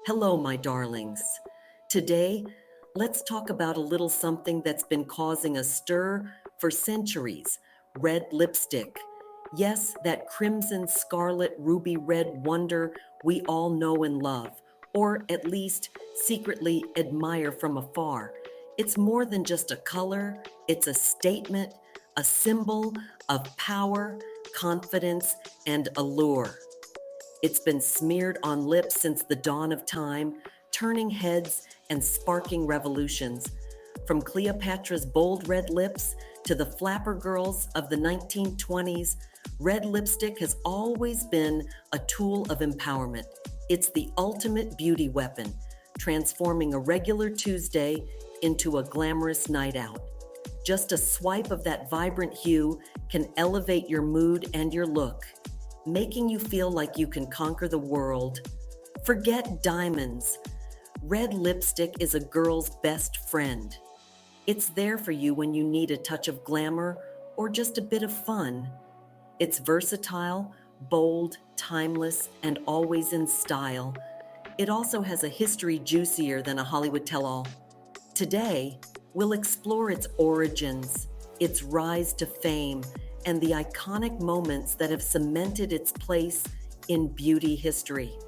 Hello, my darlings. Today, let's talk about a little something that's been causing a stir for centuries: red lipstick. Yes, that crimson, scarlet, ruby red wonder we all know and love, or at least secretly admire from afar. It's more than just a color, it's a statement, a symbol of power, confidence, and allure. It's been smeared on lips since the dawn of time, turning heads and sparking revolutions. From Cleopatra's bold red lips to the flapper girls of the 1920s, red lipstick has always been a tool of empowerment. It's the ultimate beauty weapon, transforming a regular Tuesday into a glamorous night out. Just a swipe of that vibrant hue can elevate your mood and your look, making you feel like you can conquer the world. Forget diamonds. Red lipstick is a girl's best friend. It's there for you when you need a touch of glamour or just a bit of fun. It's versatile, bold, timeless, and always in style. It also has a history juicier than a Hollywood tell-all. Today, we'll explore its origins, its rise to fame, and the iconic moments that have cemented its place in beauty history.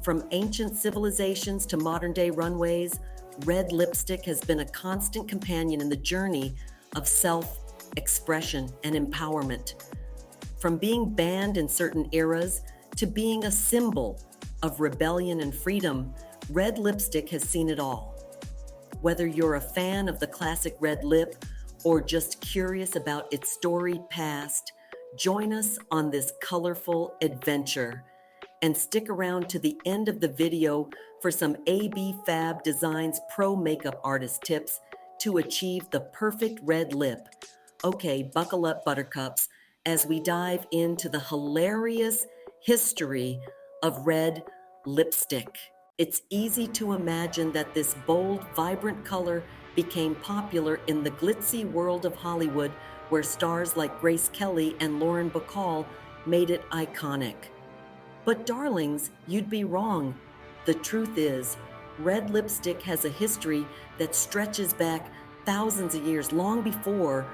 From ancient civilizations to modern day runways, red lipstick has been a constant companion in the journey of self expression and empowerment. From being banned in certain eras to being a symbol of rebellion and freedom, red lipstick has seen it all. Whether you're a fan of the classic red lip or just curious about its storied past, join us on this colorful adventure. And stick around to the end of the video for some AB Fab Designs pro makeup artist tips to achieve the perfect red lip. Okay, buckle up, buttercups, as we dive into the hilarious history of red lipstick. It's easy to imagine that this bold, vibrant color became popular in the glitzy world of Hollywood, where stars like Grace Kelly and Lauren Bacall made it iconic. But darlings, you'd be wrong. The truth is, red lipstick has a history that stretches back thousands of years, long before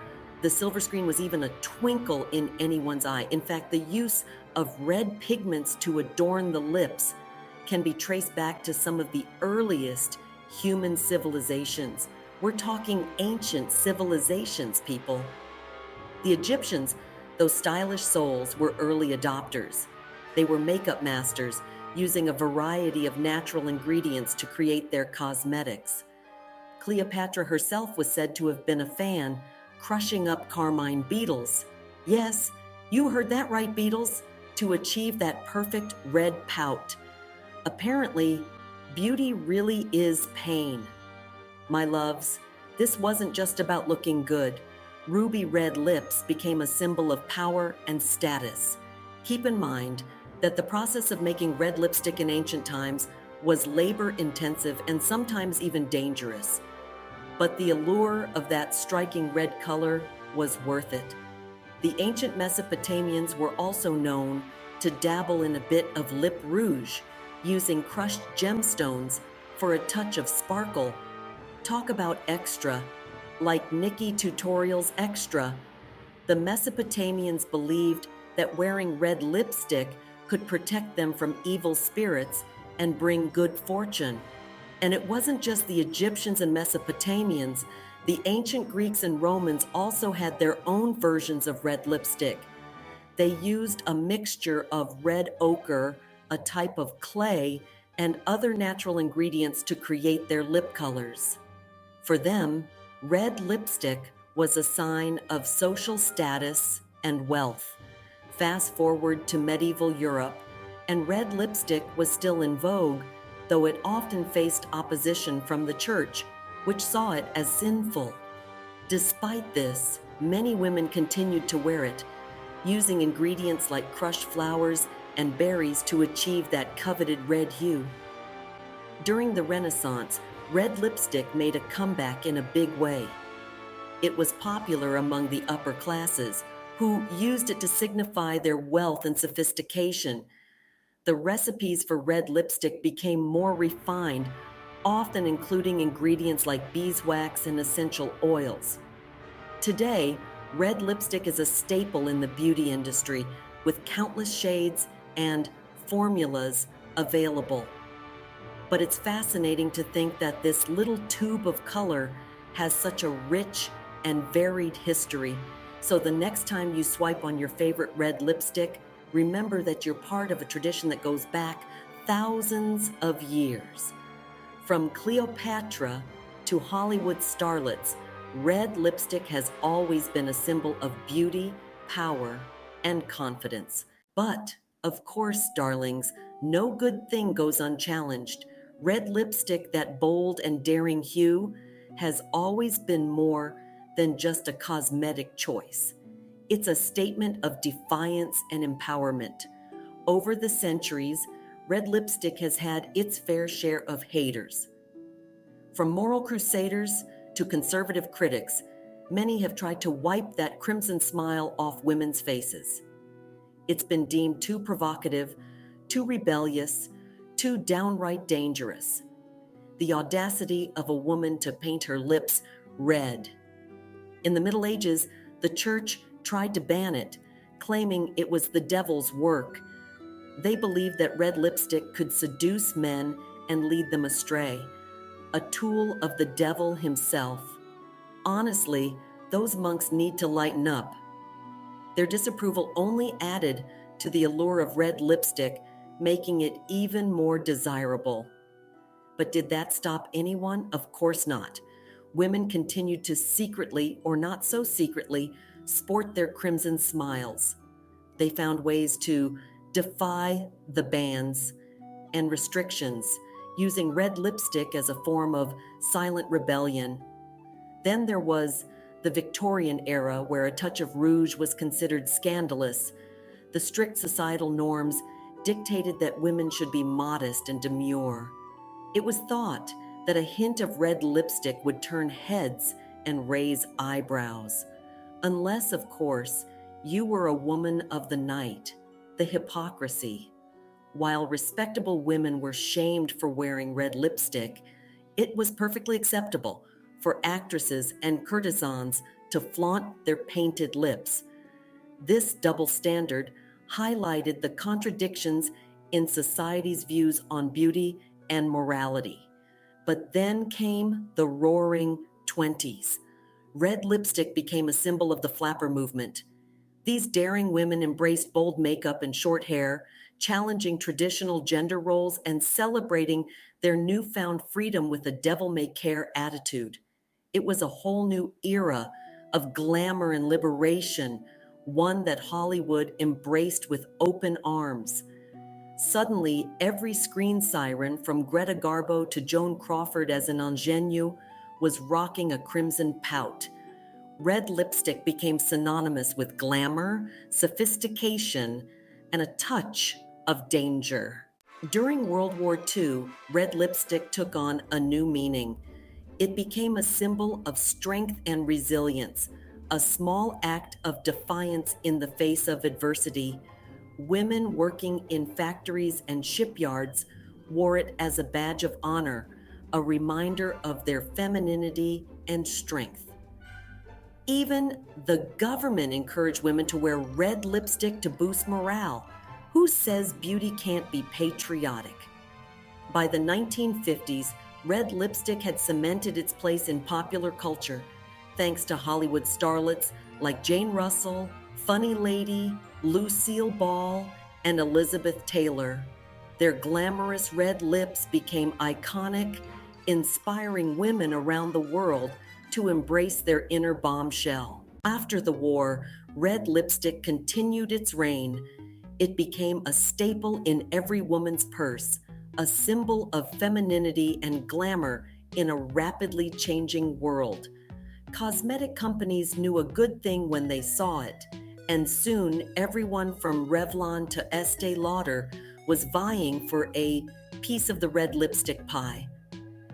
the silver screen was even a twinkle in anyone's eye. In fact, the use of red pigments to adorn the lips can be traced back to some of the earliest human civilizations. We're talking ancient civilizations, people. The Egyptians, those stylish souls, were early adopters. They were makeup masters, using a variety of natural ingredients to create their cosmetics. Cleopatra herself was said to have been a fan, crushing up carmine beetles. Yes, you heard that right, beetles, to achieve that perfect red pout. Apparently, beauty really is pain. My loves, this wasn't just about looking good. Ruby red lips became a symbol of power and status. Keep in mind that the process of making red lipstick in ancient times was labor-intensive and sometimes even dangerous. But the allure of that striking red color was worth it. The ancient Mesopotamians were also known to dabble in a bit of lip rouge, using crushed gemstones for a touch of sparkle. Talk about extra, like Nikki Tutorials Extra. The Mesopotamians believed that wearing red lipstick could protect them from evil spirits and bring good fortune. And it wasn't just the Egyptians and Mesopotamians. The ancient Greeks and Romans also had their own versions of red lipstick. They used a mixture of red ochre, a type of clay, and other natural ingredients to create their lip colors. For them, red lipstick was a sign of social status and wealth. Fast forward to medieval Europe, and red lipstick was still in vogue, though it often faced opposition from the church, which saw it as sinful. Despite this, many women continued to wear it, using ingredients like crushed flowers and berries to achieve that coveted red hue. During the Renaissance, red lipstick made a comeback in a big way. It was popular among the upper classes, who used it to signify their wealth and sophistication. The recipes for red lipstick became more refined, often including ingredients like beeswax and essential oils. Today, red lipstick is a staple in the beauty industry with countless shades and formulas available. But it's fascinating to think that this little tube of color has such a rich and varied history. So the next time you swipe on your favorite red lipstick, remember that you're part of a tradition that goes back thousands of years. From Cleopatra to Hollywood starlets, red lipstick has always been a symbol of beauty, power, and confidence. But, of course, darlings, no good thing goes unchallenged. Red lipstick, that bold and daring hue, has always been more than just a cosmetic choice. It's a statement of defiance and empowerment. Over the centuries, red lipstick has had its fair share of haters. From moral crusaders to conservative critics, many have tried to wipe that crimson smile off women's faces. It's been deemed too provocative, too rebellious, too downright dangerous. The audacity of a woman to paint her lips red. In the Middle Ages, the church tried to ban it, claiming it was the devil's work. They believed that red lipstick could seduce men and lead them astray, a tool of the devil himself. Honestly, those monks need to lighten up. Their disapproval only added to the allure of red lipstick, making it even more desirable. But did that stop anyone? Of course not. Women continued to secretly, or not so secretly, sport their crimson smiles. They found ways to defy the bans and restrictions, using red lipstick as a form of silent rebellion. Then there was the Victorian era, where a touch of rouge was considered scandalous. The strict societal norms dictated that women should be modest and demure. It was thought that a hint of red lipstick would turn heads and raise eyebrows. Unless, of course, you were a woman of the night, the hypocrisy. While respectable women were shamed for wearing red lipstick, it was perfectly acceptable for actresses and courtesans to flaunt their painted lips. This double standard highlighted the contradictions in society's views on beauty and morality. But then came the roaring 20s. Red lipstick became a symbol of the flapper movement. These daring women embraced bold makeup and short hair, challenging traditional gender roles and celebrating their newfound freedom with a devil-may-care attitude. It was a whole new era of glamour and liberation, one that Hollywood embraced with open arms. Suddenly, every screen siren, from Greta Garbo to Joan Crawford as an ingenue, was rocking a crimson pout. Red lipstick became synonymous with glamour, sophistication, and a touch of danger. During World War II, red lipstick took on a new meaning. It became a symbol of strength and resilience, a small act of defiance in the face of adversity. Women working in factories and shipyards wore it as a badge of honor, a reminder of their femininity and strength. Even the government encouraged women to wear red lipstick to boost morale. Who says beauty can't be patriotic? By the 1950s, red lipstick had cemented its place in popular culture, thanks to Hollywood starlets like Jane Russell, Funny Lady, Lucille Ball, and Elizabeth Taylor. Their glamorous red lips became iconic, inspiring women around the world to embrace their inner bombshell. After the war, red lipstick continued its reign. It became a staple in every woman's purse, a symbol of femininity and glamour in a rapidly changing world. Cosmetic companies knew a good thing when they saw it, and soon everyone from Revlon to Estee Lauder was vying for a piece of the red lipstick pie.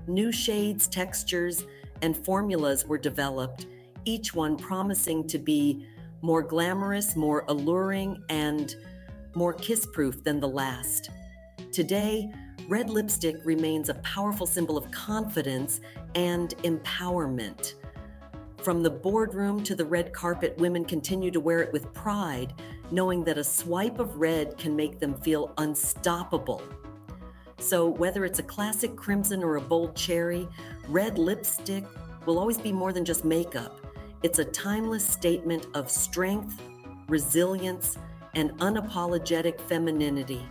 New shades, textures, and formulas were developed, each one promising to be more glamorous, more alluring, and more kiss-proof than the last. Today, red lipstick remains a powerful symbol of confidence and empowerment. From the boardroom to the red carpet, women continue to wear it with pride, knowing that a swipe of red can make them feel unstoppable. So, whether it's a classic crimson or a bold cherry, red lipstick will always be more than just makeup. It's a timeless statement of strength, resilience, and unapologetic femininity.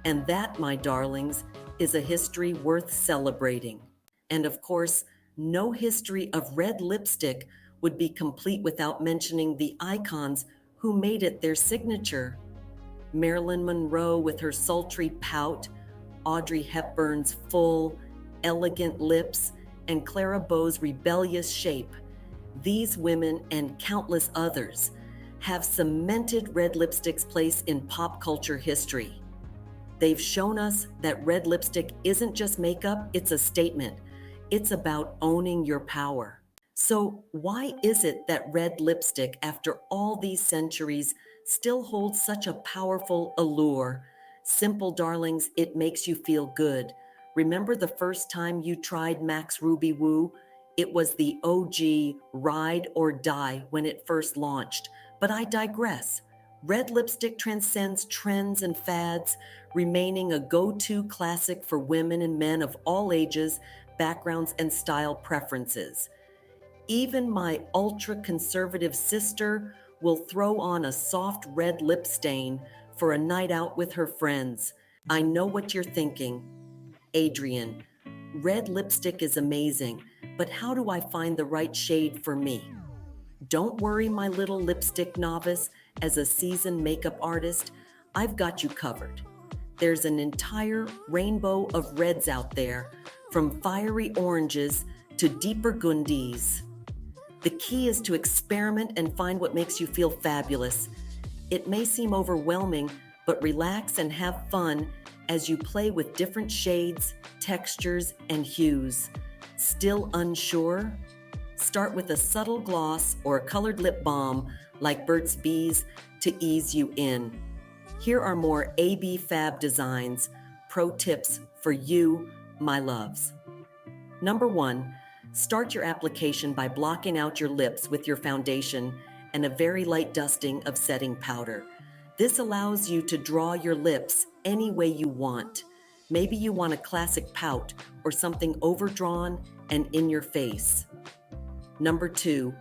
And that, my darlings, is a history worth celebrating. And of course, no history of red lipstick would be complete without mentioning the icons who made it their signature. Marilyn Monroe with her sultry pout, Audrey Hepburn's full, elegant lips, and Clara Bow's rebellious shape. These women and countless others have cemented red lipstick's place in pop culture history. They've shown us that red lipstick isn't just makeup, it's a statement. It's about owning your power. So, why is it that red lipstick, after all these centuries, still holds such a powerful allure? Simple, darlings, it makes you feel good. Remember the first time you tried MAC's Ruby Woo? It was the OG ride or die when it first launched. But I digress. Red lipstick transcends trends and fads, remaining a go-to classic for women and men of all ages, backgrounds, and style preferences. Even my ultra-conservative sister will throw on a soft red lip stain for a night out with her friends. I know what you're thinking. Adrian, red lipstick is amazing, but how do I find the right shade for me? Don't worry, my little lipstick novice. As a seasoned makeup artist, I've got you covered. There's an entire rainbow of reds out there, from fiery oranges to deep burgundies. The key is to experiment and find what makes you feel fabulous. It may seem overwhelming, but relax and have fun as you play with different shades, textures, and hues. Still unsure? Start with a subtle gloss or a colored lip balm like Burt's Bees to ease you in. Here are more AB Fab designs, pro tips for you, my loves. Number 1, start your application by blocking out your lips with your foundation and a very light dusting of setting powder. This allows you to draw your lips any way you want. Maybe you want a classic pout or something overdrawn and in your face. Number 2,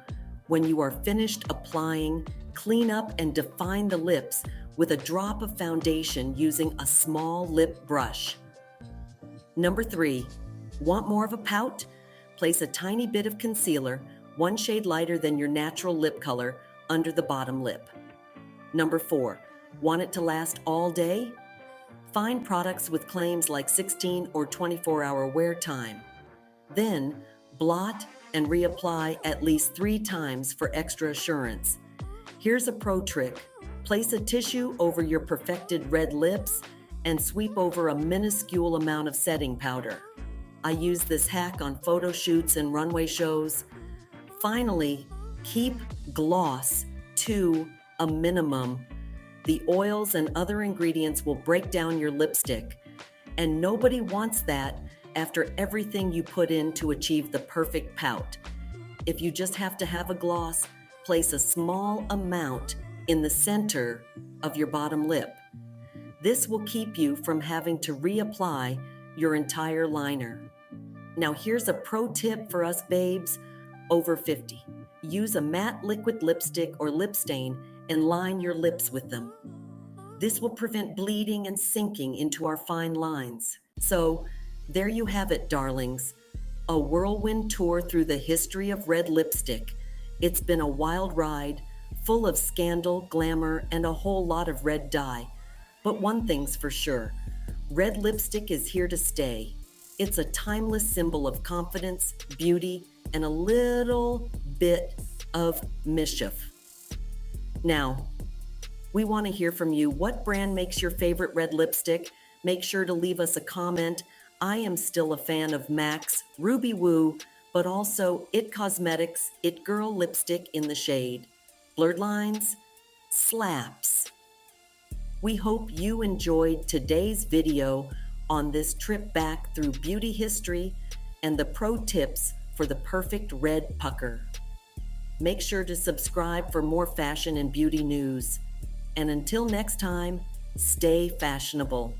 when you are finished applying, clean up and define the lips with a drop of foundation using a small lip brush. Number 3, want more of a pout? Place a tiny bit of concealer, one shade lighter than your natural lip color, under the bottom lip. Number 4, want it to last all day? Find products with claims like 16 or 24-hour wear time. Then, blot and reapply at least 3 times for extra assurance. Here's a pro trick. Place a tissue over your perfected red lips and sweep over a minuscule amount of setting powder. I use this hack on photo shoots and runway shows. Finally, keep gloss to a minimum. The oils and other ingredients will break down your lipstick, and nobody wants that after everything you put in to achieve the perfect pout. If you just have to have a gloss, place a small amount in the center of your bottom lip. This will keep you from having to reapply your entire liner. Now here's a pro tip for us babes over 50. Use a matte liquid lipstick or lip stain and line your lips with them. This will prevent bleeding and sinking into our fine lines. So there you have it, darlings. A whirlwind tour through the history of red lipstick. It's been a wild ride, full of scandal, glamour, and a whole lot of red dye. But one thing's for sure, red lipstick is here to stay. It's a timeless symbol of confidence, beauty, and a little bit of mischief. Now, we want to hear from you. What brand makes your favorite red lipstick? Make sure to leave us a comment. I am still a fan of MAC's Ruby Woo, but also IT Cosmetics It Girl lipstick in the shade Blurred Lines slaps. We hope you enjoyed today's video on this trip back through beauty history and the pro tips for the perfect red pucker. Make sure to subscribe for more fashion and beauty news. And until next time, stay fashionable.